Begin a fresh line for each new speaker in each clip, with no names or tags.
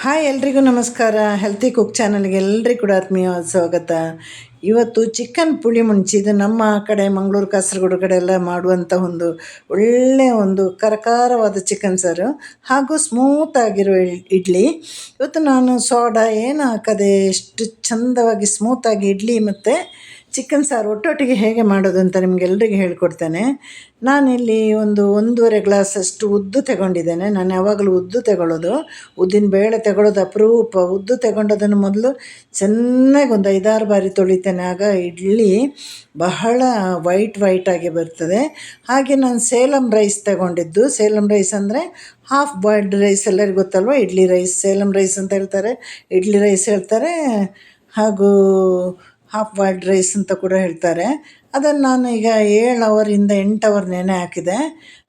Hi ಎಲ್ರಿಗೂ ನಮಸ್ಕಾರ. Healthy cook ಚಾನಲ್ಗೆ ಎಲ್ರಿಗೂ ಕೂಡ ಆತ್ಮೀಯವಾದ ಸ್ವಾಗತ. ಇವತ್ತು ಚಿಕನ್ ಪುಳಿ ಮುಂಚಿ, ಇದು ನಮ್ಮ ಕಡೆ ಮಂಗಳೂರು ಕಾಸರಗೋಡು ಕಡೆ ಎಲ್ಲ ಮಾಡುವಂಥ ಒಂದು ಒಳ್ಳೆಯ ಒಂದು ಕರಕಾರವಾದ ಚಿಕನ್ ಸಾರು ಹಾಗೂ ಸ್ಮೂತ್ ಆಗಿರೋ ಇಡ್ಲಿ. ಇವತ್ತು ನಾನು ಸೋಡಾ ಏನು ಹಾಕದೆ ಎಷ್ಟು ಚಂದವಾಗಿ ಸ್ಮೂತಾಗಿ ಇಡ್ಲಿ ಮತ್ತು ಚಿಕನ್ ಸಾರು ಒಟ್ಟೊಟ್ಟಿಗೆ ಹೇಗೆ ಮಾಡೋದು ಅಂತ ನಿಮಗೆಲ್ಲರಿಗೆ ಹೇಳ್ಕೊಡ್ತೇನೆ. ನಾನಿಲ್ಲಿ ಒಂದೂವರೆ ಗ್ಲಾಸಷ್ಟು ಉದ್ದು ತಗೊಂಡಿದ್ದೇನೆ. ನಾನು ಯಾವಾಗಲೂ ಉದ್ದು ತಗೊಳ್ಳೋದು, ಉದ್ದಿನ ಬೇಳೆ ತಗೊಳ್ಳೋದು ಅಪರೂಪ. ಉದ್ದು ತಗೊಂಡದನ್ನು ಮೊದಲು ಚೆನ್ನಾಗಿ ಒಂದು 5-6 ಬಾರಿ ತೊಳಿತೇನೆ, ಆಗ ಇಡ್ಲಿ ಬಹಳ ವೈಟಾಗಿ ಬರ್ತದೆ. ಹಾಗೆ ನಾನು ಸೇಲಂ ರೈಸ್ ತಗೊಂಡಿದ್ದು. ಸೇಲಂ ರೈಸ್ ಅಂದರೆ ಹಾಫ್ ಬಾಯ್ಲ್ಡ್ ರೈಸ್, ಎಲ್ಲರಿಗೂ ಗೊತ್ತಲ್ವ, ಇಡ್ಲಿ ರೈಸ್ ಸೇಲಂ ರೈಸ್ ಅಂತ ಹೇಳ್ತಾರೆ, ಇಡ್ಲಿ ರೈಸ್ ಹೇಳ್ತಾರೆ, ಹಾಗೂ ಹಾಫ್ ಬಾಯ್ಲ್ಡ್ ರೈಸ್ ಅಂತ ಕೂಡ ಹೇಳ್ತಾರೆ. ಅದನ್ನು ನಾನು ಈಗ 7 ಅವರಿಂದ 8 ಅವರ್ ನೆನೆ ಹಾಕಿದೆ.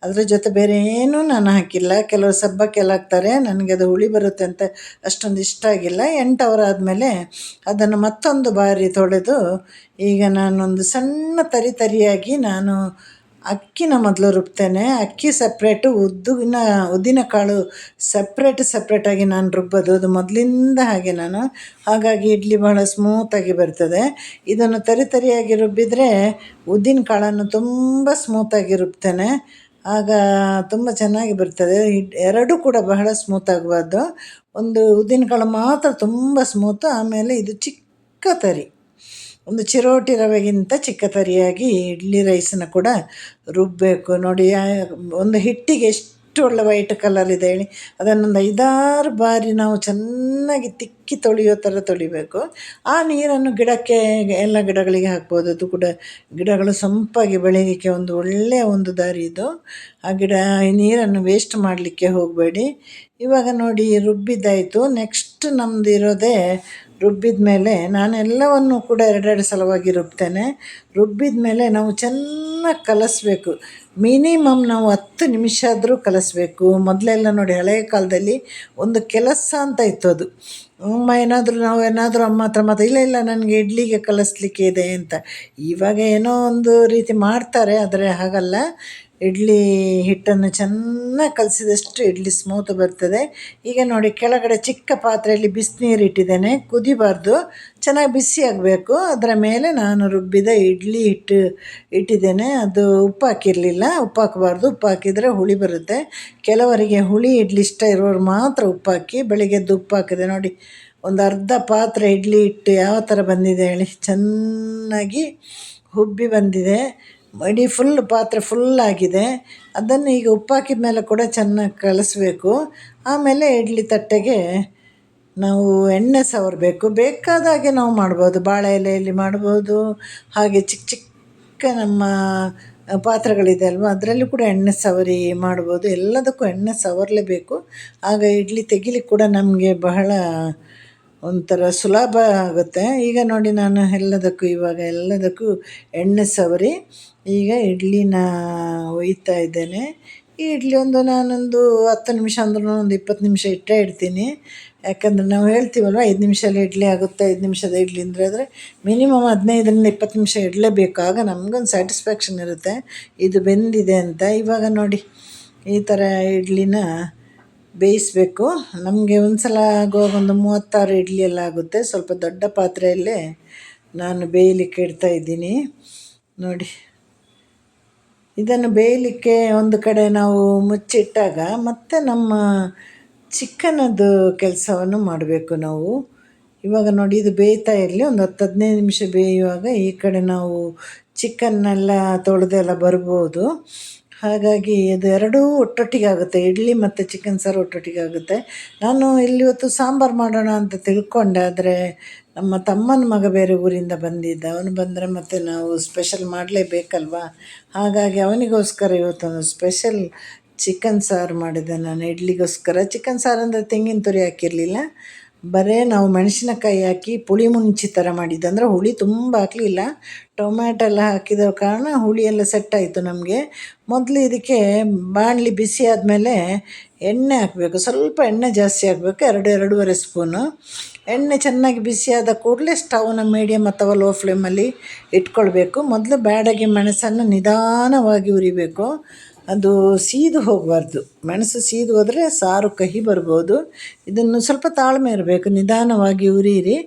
ಅದರ ಜೊತೆ ಬೇರೆ ಏನೂ ನಾನು ಹಾಕಿಲ್ಲ. ಕೆಲವರು ಸಬ್ಬಕ್ಕೆಲ್ಲ ಹಾಕ್ತಾರೆ, ನನಗೆ ಅದು ಹುಳಿ ಬರುತ್ತೆ ಅಂತ ಅಷ್ಟೊಂದು ಇಷ್ಟ ಆಗಿಲ್ಲ. 8 ಅವರ್ ಆದಮೇಲೆ ಅದನ್ನು ಮತ್ತೊಂದು ಬಾರಿ ತೊಳೆದು, ಈಗ ನಾನೊಂದು ಸಣ್ಣ ತರಿಯಾಗಿ ನಾನು ಅಕ್ಕಿನ ಮೊದಲು ರುಬ್ತೇನೆ. ಅಕ್ಕಿ ಸಪ್ರೇಟು, ಉದ್ದಿನ ಕಾಳು ಸಪ್ರೇಟಾಗಿ ನಾನು ರುಬ್ಬೋದು. ಅದು ಮೊದಲಿಂದ ಹಾಗೆ ನಾನು, ಹಾಗಾಗಿ ಇಡ್ಲಿ ಬಹಳ ಸ್ಮೂತಾಗಿ ಬರ್ತದೆ. ಇದನ್ನು ತರಿಯಾಗಿ ರುಬ್ಬಿದರೆ ಉದ್ದಿನ ಕಾಳನ್ನು ತುಂಬ ಸ್ಮೂತಾಗಿ ರುಬ್ತೇನೆ, ಆಗ ತುಂಬ ಚೆನ್ನಾಗಿ ಬರ್ತದೆ. ಎರಡೂ ಕೂಡ ಬಹಳ ಸ್ಮೂತ್ ಆಗಬಾರ್ದು. ಒಂದು ಉದ್ದಿನ ಕಾಳು ಮಾತ್ರ ತುಂಬ ಸ್ಮೂತು, ಆಮೇಲೆ ಇದು ಚಿಕ್ಕ ತರಿ, ಒಂದು ಚಿರೋಟಿ ರವೆಗಿಂತ ಚಿಕ್ಕ ತರಿಯಾಗಿ ಇಡ್ಲಿ ರೈಸನ್ನು ಕೂಡ ರುಬ್ಬಬೇಕು. ನೋಡಿ, ಒಂದು ಹಿಟ್ಟಿಗೆ ಎಷ್ಟು ಒಳ್ಳೆ ವೈಟ್ ಕಲರ್ ಇದೆ ಹೇಳಿ. ಅದನ್ನೊಂದು 5-6 ಬಾರಿ ನಾವು ಚೆನ್ನಾಗಿ ತಿಕ್ಕಿ ತೊಳೆಯೋ ಥರ ತೊಳಿಬೇಕು. ಆ ನೀರನ್ನು ಎಲ್ಲ ಗಿಡಗಳಿಗೆ ಹಾಕ್ಬೋದು. ಅದು ಕೂಡ ಗಿಡಗಳು ಸೊಂಪಾಗಿ ಬೆಳೀಲಿಕ್ಕೆ ಒಂದು ಒಳ್ಳೆಯ ಒಂದು ದಾರಿ ಇದು. ಈ ನೀರನ್ನು ವೇಸ್ಟ್ ಮಾಡಲಿಕ್ಕೆ ಹೋಗಬೇಡಿ. ಇವಾಗ ನೋಡಿ, ರುಬ್ಬಿದ್ದಾಯಿತು. ನೆಕ್ಸ್ಟ್ ನಮ್ಮದು ಇರೋದೇ ರುಬ್ಬಿದ ಮೇಲೆ ನಾನೆಲ್ಲವನ್ನು ಕೂಡ 2 ಸಲವಾಗಿ ರುಬ್ತೇನೆ. ರುಬ್ಬಿದ ಮೇಲೆ ನಾವು ಚೆನ್ನಾಗಿ ಕಲಸಬೇಕು. ಮಿನಿಮಮ್ ನಾವು 10 ನಿಮಿಷ ಆದರೂ ಕಲಸಬೇಕು. ಮೊದಲೆಲ್ಲ ನೋಡಿ, ಹಳೆಯ ಕಾಲದಲ್ಲಿ ಒಂದು ಕೆಲಸ ಅಂತ ಇತ್ತು. ಅದು ನಾವೇನಾದರೂ ಅಮ್ಮ ಹತ್ರ ಇಲ್ಲ ನನಗೆ ಇಡ್ಲಿಗೆ ಕಲಿಸ್ಲಿಕ್ಕೆ ಇದೆ ಅಂತ. ಇವಾಗ ಏನೋ ಒಂದು ರೀತಿ ಮಾಡ್ತಾರೆ, ಆದರೆ ಹಾಗಲ್ಲ. ಇಡ್ಲಿ ಹಿಟ್ಟನ್ನು ಚೆನ್ನಾಗಿ ಕಲಸಿದಷ್ಟು ಇಡ್ಲಿ ಸ್ಮೂತ್ ಬರ್ತದೆ. ಈಗ ನೋಡಿ, ಕೆಳಗಡೆ ಚಿಕ್ಕ ಪಾತ್ರೆಯಲ್ಲಿ ಬಿಸಿನೀರು ಇಟ್ಟಿದ್ದೇನೆ, ಕುದಿಬಾರ್ದು, ಚೆನ್ನಾಗಿ ಬಿಸಿ ಆಗಬೇಕು. ಅದರ ಮೇಲೆ ನಾನು ರುಬ್ಬಿದ ಇಡ್ಲಿ ಹಿಟ್ಟು ಇಟ್ಟಿದ್ದೇನೆ. ಅದು ಉಪ್ಪು ಹಾಕಿರಲಿಲ್ಲ, ಉಪ್ಪು ಹಾಕಬಾರ್ದು, ಉಪ್ಪು ಹಾಕಿದರೆ ಹುಳಿ ಬರುತ್ತೆ. ಕೆಲವರಿಗೆ ಹುಳಿ ಇಡ್ಲಿ ಇಷ್ಟ ಇರೋರು ಮಾತ್ರ ಉಪ್ಪು ಹಾಕಿ. ಬೆಳಿಗ್ಗೆದ್ದು ಉಪ್ಪು ಹಾಕಿದೆ ನೋಡಿ, ಒಂದು ಅರ್ಧ ಪಾತ್ರೆ ಇಡ್ಲಿ ಹಿಟ್ಟು ಯಾವ ಥರ ಬಂದಿದೆ ಹೇಳಿ, ಚೆನ್ನಾಗಿ ಹುಬ್ಬಿ ಬಂದಿದೆ. ಇಡೀ ಪಾತ್ರೆ ಫುಲ್ಲಾಗಿದೆ. ಅದನ್ನು ಈಗ ಉಪ್ಪು ಹಾಕಿದ ಮೇಲೆ ಕೂಡ ಚೆನ್ನಾಗಿ ಕಲಿಸ್ಬೇಕು. ಆಮೇಲೆ ಇಡ್ಲಿ ತಟ್ಟೆಗೆ ನಾವು ಎಣ್ಣೆ ಸವರಬೇಕು. ಬೇಕಾದಾಗೆ ನಾವು ಮಾಡ್ಬೋದು, ಬಾಳೆ ಎಲೆಯಲ್ಲಿ ಮಾಡ್ಬೋದು, ಹಾಗೆ ಚಿಕ್ಕ ನಮ್ಮ ಪಾತ್ರೆಗಳಿದೆ ಅಲ್ವ, ಅದರಲ್ಲಿ ಕೂಡ ಎಣ್ಣೆ ಸವರಿ ಮಾಡ್ಬೋದು. ಎಲ್ಲದಕ್ಕೂ ಎಣ್ಣೆ ಸವರಲೇಬೇಕು, ಆಗ ಇಡ್ಲಿ ತೆಗಿಲಿಕ್ಕೆ ಕೂಡ ನಮಗೆ ಬಹಳ ಒಂಥರ ಸುಲಭ ಆಗುತ್ತೆ. ಈಗ ನೋಡಿ, ನಾನು ಎಲ್ಲದಕ್ಕೂ ಎಣ್ಣೆ ಸವರಿ ಈಗ ಇಡ್ಲಿನ ಒಯ್ತಾ ಇದ್ದೇನೆ. ಈ ಇಡ್ಲಿ ನಾನೊಂದು 10 ನಿಮಿಷ ಅಂದ್ರೂ ಒಂದು 20 ನಿಮಿಷ ಇಡ್ತೀನಿ. ಯಾಕಂದರೆ ನಾವು ಹೇಳ್ತೀವಲ್ವ, 5 ನಿಮಿಷದಲ್ಲಿ ಇಡ್ಲಿ ಆಗುತ್ತೆ, 5 ನಿಮಿಷದ ಇಡ್ಲಿ ಆದರೆ ಮಿನಿಮಮ್ 15ರಿಂದ 20 ನಿಮಿಷ ಇಡಲೇಬೇಕು. ಆಗ ನಮಗೊಂದು ಸ್ಯಾಟಿಸ್ಫ್ಯಾಕ್ಷನ್ ಇರುತ್ತೆ ಇದು ಬೆಂದಿದೆ ಅಂತ. ಇವಾಗ ನೋಡಿ, ಈ ಥರ ಇಡ್ಲಿನ ಬೇಯಿಸಬೇಕು. ನಮಗೆ ಒಂದು ಸಲ ಆಗುವಾಗ ಒಂದು 36 ಇಡ್ಲಿ ಎಲ್ಲ ಆಗುತ್ತೆ. ಸ್ವಲ್ಪ ದೊಡ್ಡ ಪಾತ್ರೆಯಲ್ಲೇ ನಾನು ಬೇಯಲಿಕ್ಕೆ ಇಡ್ತಾಯಿದ್ದೀನಿ ನೋಡಿ. ಇದನ್ನು ಬೇಯಲಿಕ್ಕೆ ಒಂದು ಕಡೆ ನಾವು ಮುಚ್ಚಿಟ್ಟಾಗ ಮತ್ತೆ ನಮ್ಮ ಚಿಕನದ್ದು ಕೆಲಸವನ್ನು ಮಾಡಬೇಕು ನಾವು. ಇವಾಗ ನೋಡಿ, ಇದು ಬೇಯ್ತಾ ಇರಲಿ, ಒಂದು 10-15 ನಿಮಿಷ ಬೇಯುವಾಗ ಈ ಕಡೆ ನಾವು ಚಿಕನ್ನೆಲ್ಲ ತೊಳೆದೆಲ್ಲ ಬರ್ಬೋದು. ಹಾಗಾಗಿ ಇದು ಎರಡೂ ಒಟ್ಟೊಟ್ಟಿಗೆ ಆಗುತ್ತೆ, ಇಡ್ಲಿ ಮತ್ತು ಚಿಕನ್ ಸಾರು ಒಟ್ಟೊಟ್ಟಿಗೆ ಆಗುತ್ತೆ. ನಾನು ಇವತ್ತು ಸಾಂಬಾರು ಮಾಡೋಣ ಅಂತ ತಿಳ್ಕೊಂಡೆ, ಆದರೆ ನಮ್ಮ ತಮ್ಮನ ಮಗ ಬೇರೆ ಊರಿಂದ ಬಂದಿದ್ದ. ಅವನು ಬಂದರೆ ಮತ್ತು ನಾವು ಸ್ಪೆಷಲ್ ಮಾಡಲೇಬೇಕಲ್ವ, ಹಾಗಾಗಿ ಅವನಿಗೋಸ್ಕರ ಇವತ್ತೊಂದು ಸ್ಪೆಷಲ್ ಚಿಕನ್ ಸಾರು ಮಾಡಿದ್ದೆ ನಾನು ಇಡ್ಲಿಗೋಸ್ಕರ. ಚಿಕನ್ ಸಾರು ಅಂದರೆ ತೆಂಗಿನ ತುರಿ ಹಾಕಿರಲಿಲ್ಲ, ಬರೀ ನಾವು ಮೆಣಸಿನಕಾಯಿ ಹಾಕಿ ಪುಳಿ ಮುಂಚಿ ಥರ ಮಾಡಿದ್ದು. ಅಂದರೆ ಹುಳಿ ತುಂಬ ಹಾಕಲಿಲ್ಲ, ಟೊಮ್ಯಾಟೊ ಎಲ್ಲ ಹಾಕಿದ ಕಾರಣ ಹುಳಿ ಎಲ್ಲ ಸೆಟ್ ಆಯಿತು ನಮಗೆ. ಮೊದಲು ಇದಕ್ಕೆ ಬಾಣಲಿ ಬಿಸಿ ಆದಮೇಲೆ ಎಣ್ಣೆ ಹಾಕಬೇಕು, ಸ್ವಲ್ಪ ಎಣ್ಣೆ ಜಾಸ್ತಿ ಹಾಕಬೇಕು, 2-2.5 ಸ್ಪೂನು ಎಣ್ಣೆ. ಚೆನ್ನಾಗಿ ಬಿಸಿಯಾದ ಕೂಡಲೇ ಸ್ಟವ್ನ ಮೀಡಿಯಮ್ ಅಥವಾ ಲೋ ಫ್ಲೇಮಲ್ಲಿ ಇಟ್ಕೊಳ್ಬೇಕು. ಮೊದಲು ಬ್ಯಾಡಗಿ ಮೆಣಸನ್ನು ನಿಧಾನವಾಗಿ ಉರಿಬೇಕು. ಅದು ಸೀದು ಹೋಗಬಾರ್ದು. ಮೆಣಸು ಸೀದು ಹೋದರೆ ಸಾರು ಕಹಿ ಬರ್ಬೋದು. ಇದನ್ನು ಸ್ವಲ್ಪ ತಾಳ್ಮೆ ಇರಬೇಕು, ನಿಧಾನವಾಗಿ ಉರಿಯಿರಿ.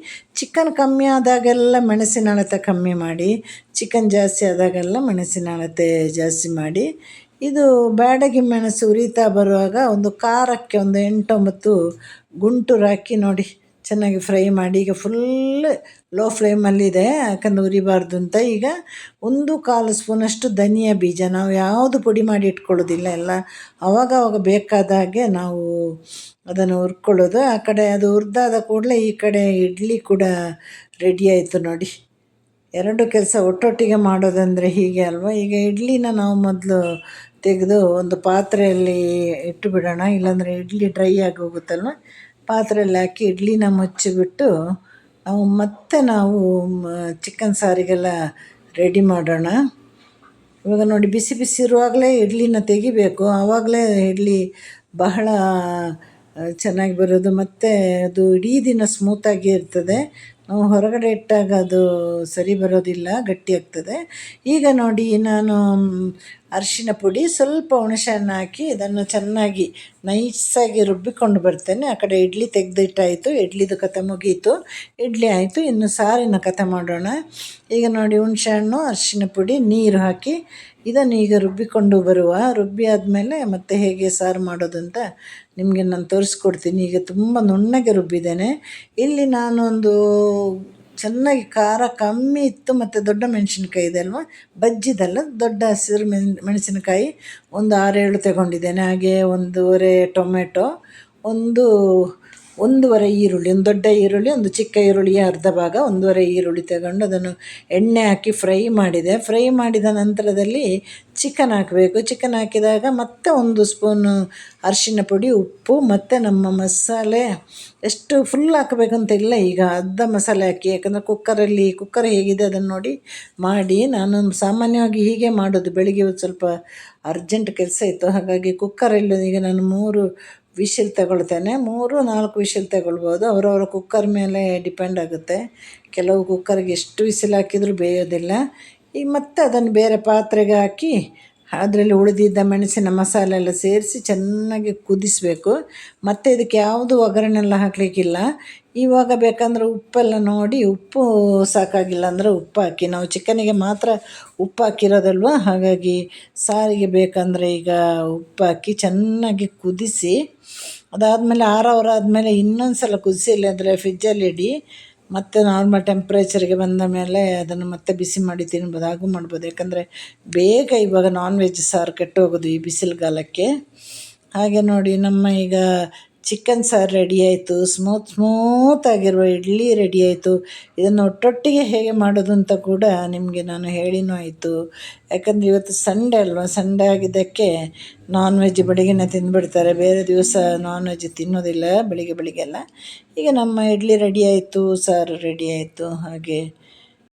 ಚಿಕನ್ ಕಮ್ಮಿ ಆದಾಗೆಲ್ಲ ಮೆಣಸಿನ ಅಳತೆ ಕಮ್ಮಿ ಮಾಡಿ, ಚಿಕನ್ ಜಾಸ್ತಿ ಆದಾಗೆಲ್ಲ ಮೆಣಸಿನ ಅಳತೆ ಜಾಸ್ತಿ ಮಾಡಿ. ಇದು ಬ್ಯಾಡಗಿ ಮೆಣಸು ಉರಿತಾ ಬರುವಾಗ ಒಂದು ಖಾರಕ್ಕೆ ಒಂದು 8-9 ಗುಂಟೂರು ಹಾಕಿ ನೋಡಿ ಚೆನ್ನಾಗಿ ಫ್ರೈ ಮಾಡಿ. ಈಗ ಫುಲ್ ಲೋ ಫ್ಲೇಮಲ್ಲಿದೆ, ಯಾಕಂದ್ರೆ ಉರಿಬಾರ್ದು ಅಂತ. ಈಗ 1/4 ಸ್ಪೂನಷ್ಟು ಧನಿಯಾ ಬೀಜ, ನಾವು ಯಾವುದು ಪುಡಿ ಮಾಡಿ ಇಟ್ಕೊಳ್ಳೋದಿಲ್ಲ, ಎಲ್ಲ ಅವಾಗ ಬೇಕಾದ ಹಾಗೆ ನಾವು ಅದನ್ನು ಹುರ್ಕೊಳ್ಳೋದು. ಆ ಕಡೆ ಅದು ಹುರಿದಾದ ಕೂಡಲೇ ಈ ಕಡೆ ಇಡ್ಲಿ ಕೂಡ ರೆಡಿ ಆಯಿತು ನೋಡಿ. 2 ಕೆಲಸ ಒಟ್ಟೊಟ್ಟಿಗೆ ಮಾಡೋದಂದರೆ ಹೀಗೆ ಅಲ್ವಾ. ಈಗ ಇಡ್ಲಿನ ನಾವು ಮೊದಲು ತೆಗೆದು ಒಂದು ಪಾತ್ರೆಯಲ್ಲಿ ಇಟ್ಟು ಬಿಡೋಣ, ಇಲ್ಲಾಂದರೆ ಇಡ್ಲಿ ಡ್ರೈ ಆಗಿ ಹೋಗುತ್ತಲ್ವ. ಪಾತ್ರೆಯಲ್ಲಿ ಹಾಕಿ ಇಡ್ಲಿನ ಮುಚ್ಚಿಬಿಟ್ಟು ನಾವು ಚಿಕನ್ ಸಾರಿಗೆಲ್ಲ ರೆಡಿ ಮಾಡೋಣ. ಇವಾಗ ನೋಡಿ ಬಿಸಿ ಬಿಸಿ ಇರುವಾಗಲೇ ಇಡ್ಲಿನ ತೆಗಿಬೇಕು, ಆವಾಗಲೇ ಇಡ್ಲಿ ಬಹಳ ಚೆನ್ನಾಗಿ ಬರೋದು, ಮತ್ತು ಅದು ಇಡೀ ದಿನ ಸ್ಮೂತಾಗಿ ಇರ್ತದೆ. ನಾವು ಹೊರಗಡೆ ಇಟ್ಟಾಗ ಅದು ಸರಿ ಬರೋದಿಲ್ಲ, ಗಟ್ಟಿಯಾಗ್ತದೆ. ಈಗ ನೋಡಿ ನಾನು ಅರಿಶಿನ ಪುಡಿ, ಸ್ವಲ್ಪ ಹುಣಸೆಹಣ್ಣು ಹಾಕಿ ಇದನ್ನು ಚೆನ್ನಾಗಿ ನೈಸಾಗಿ ರುಬ್ಬಿಕೊಂಡು ಬರ್ತೇನೆ. ಆ ಕಡೆ ಇಡ್ಲಿ ತೆಗೆದಿಟ್ಟಾಯಿತು, ಇಡ್ಲಿದು ಕತೆ ಮುಗೀತು, ಇಡ್ಲಿ ಆಯಿತು. ಇನ್ನು ಸಾರಿನ ಕತೆ ಮಾಡೋಣ. ಈಗ ನೋಡಿ ಹುಣಸೆಹಣ್ಣು, ಅರಿಶಿನ ಪುಡಿ, ನೀರು ಹಾಕಿ ಇದನ್ನು ಈಗ ರುಬ್ಬಿಕೊಂಡು ರುಬ್ಬಿ ಆದಮೇಲೆ ಮತ್ತೆ ಹೇಗೆ ಸಾರು ಮಾಡೋದು ಅಂತ ನಿಮಗೆ ನಾನು ತೋರಿಸ್ಕೊಡ್ತೀನಿ. ಈಗ ತುಂಬ ನುಣ್ಣಗೆ ರುಬ್ಬಿದ್ದೇನೆ. ಇಲ್ಲಿ ನಾನೊಂದು ಚೆನ್ನಾಗಿ ಖಾರ ಕಮ್ಮಿ ಇತ್ತು, ಮತ್ತು ದೊಡ್ಡ ಮೆಣಸಿನ್ಕಾಯಿ ಇದೆ ಅಲ್ವ, ಬಜ್ಜಿದಲ್ಲ, ದೊಡ್ಡ ಹಸಿರು ಮೆಣಸಿನಕಾಯಿ ಒಂದು 6-7 ತಗೊಂಡಿದ್ದೇನೆ. ಹಾಗೆ 1.5 ಟೊಮೆಟೊ, 1.5 ಈರುಳ್ಳಿ, ಒಂದು ದೊಡ್ಡ ಈರುಳ್ಳಿ, ಒಂದು ಚಿಕ್ಕ ಈರುಳ್ಳಿಯ ಅರ್ಧ ಭಾಗ, 1.5 ಈರುಳ್ಳಿ ತಗೊಂಡು ಅದನ್ನು ಎಣ್ಣೆ ಹಾಕಿ ಫ್ರೈ ಮಾಡಿದೆ. ಫ್ರೈ ಮಾಡಿದ ನಂತರದಲ್ಲಿ ಚಿಕನ್ ಹಾಕಬೇಕು. ಚಿಕನ್ ಹಾಕಿದಾಗ ಮತ್ತೆ 1 ಸ್ಪೂನು ಅರಿಶಿನ ಪುಡಿ, ಉಪ್ಪು, ಮತ್ತು ನಮ್ಮ ಮಸಾಲೆ ಎಷ್ಟು ಫುಲ್ ಹಾಕಬೇಕಂತ ಇಲ್ಲ, ಈಗ ಅರ್ಧ ಮಸಾಲೆ ಹಾಕಿ. ಯಾಕಂದರೆ ಕುಕ್ಕರ್ ಹೇಗಿದೆ ಅದನ್ನು ನೋಡಿ ಮಾಡಿ. ನಾನು ಸಾಮಾನ್ಯವಾಗಿ ಹೀಗೆ ಮಾಡೋದು. ಬೆಳಿಗ್ಗೆ ಸ್ವಲ್ಪ ಅರ್ಜೆಂಟ್ ಕೆಲಸ ಇತ್ತು, ಹಾಗಾಗಿ ಕುಕ್ಕರಲ್ಲಿ ಈಗ ನಾನು 3 ವಿಶಿಲ್ ತಗೊಳ್ತೇನೆ. 3-4 ವಿಶಿಲ್ ತಗೊಳ್ಬೋದು, ಅವರವರ ಕುಕ್ಕರ್ ಮೇಲೆ ಡಿಪೆಂಡ್ ಆಗುತ್ತೆ. ಕೆಲವು ಕುಕ್ಕರ್ಗೆ ಎಷ್ಟು ವಿಸಿಲ್ ಹಾಕಿದರೂ ಬೇಯೋದಿಲ್ಲ. ಈಗ ಮತ್ತೆ ಅದನ್ನು ಬೇರೆ ಪಾತ್ರೆಗೆ ಹಾಕಿ ಅದರಲ್ಲಿ ಉಳಿದಿದ್ದ ಮೆಣಸಿನ ಮಸಾಲೆ ಎಲ್ಲ ಸೇರಿಸಿ ಚೆನ್ನಾಗಿ ಕುದಿಸಬೇಕು. ಮತ್ತು ಇದಕ್ಕೆ ಯಾವುದು ಒಗ್ಗರಣೆಲ್ಲ ಹಾಕಲಿಕ್ಕಿಲ್ಲ. ಇವಾಗ ಬೇಕಂದ್ರೆ ಉಪ್ಪೆಲ್ಲ ನೋಡಿ, ಉಪ್ಪು ಸಾಕಾಗಿಲ್ಲ ಅಂದರೆ ಉಪ್ಪು ಹಾಕಿ. ನಾವು ಚಿಕನಿಗೆ ಮಾತ್ರ ಉಪ್ಪು ಹಾಕಿರೋದಲ್ವ, ಹಾಗಾಗಿ ಸಾರಿಗೆ ಬೇಕಂದರೆ ಈಗ ಉಪ್ಪು ಹಾಕಿ ಚೆನ್ನಾಗಿ ಕುದಿಸಿ, ಅದಾದಮೇಲೆ ಆದಮೇಲೆ ಇನ್ನೊಂದು ಸಲ ಕುದಿಸಿ, ಇಲ್ಲಾಂದರೆ ಫ್ರಿಜ್ಜಲ್ಲಿ ಇಡಿ. ಮತ್ತು ನಾರ್ಮಲ್ ಟೆಂಪ್ರೇಚರ್ಗೆ ಬಂದ ಮೇಲೆ ಅದನ್ನು ಮತ್ತೆ ಬಿಸಿ ಮಾಡಿ ತಿನ್ಬೋದು, ಹಾಗೂ ಮಾಡ್ಬೋದು. ಯಾಕಂದರೆ ಬೇಗ ಇವಾಗ ನಾನ್ ವೆಜ್ ಸಾರು ಕೆಟ್ಟೋಗೋದು ಈ ಬಿಸಿಲುಗಾಲಕ್ಕೆ. ಹಾಗೆ ನೋಡಿ ನಮ್ಮ ಈಗ ಚಿಕನ್ ಸಾರು ರೆಡಿ ಆಯಿತು, ಸ್ಮೂತಾಗಿರುವ ಇಡ್ಲಿ ರೆಡಿ ಆಯಿತು. ಇದನ್ನು ಒಟ್ಟೊಟ್ಟಿಗೆ ಹೇಗೆ ಮಾಡೋದು ಅಂತ ಕೂಡ ನಿಮಗೆ ನಾನು ಹೇಳಿನೂ ಆಯಿತು. ಯಾಕಂದರೆ ಇವತ್ತು ಸಂಡೇ ಅಲ್ವಾ, ಸಂಡೇ ಆಗಿದ್ದಕ್ಕೆ ನಾನ್ ವೆಜ್ ಬೆಳಿಗ್ಗೆನೇ ತಿಂದುಬಿಡ್ತಾರೆ, ಬೇರೆ ದಿವಸ ನಾನ್ ವೆಜ್ ತಿನ್ನೋದಿಲ್ಲ ಬೆಳಿಗ್ಗೆ ಎಲ್ಲ. ಈಗ ನಮ್ಮ ಇಡ್ಲಿ ರೆಡಿ ಆಯಿತು, ಸಾರು ರೆಡಿ ಆಯಿತು. ಹಾಗೆ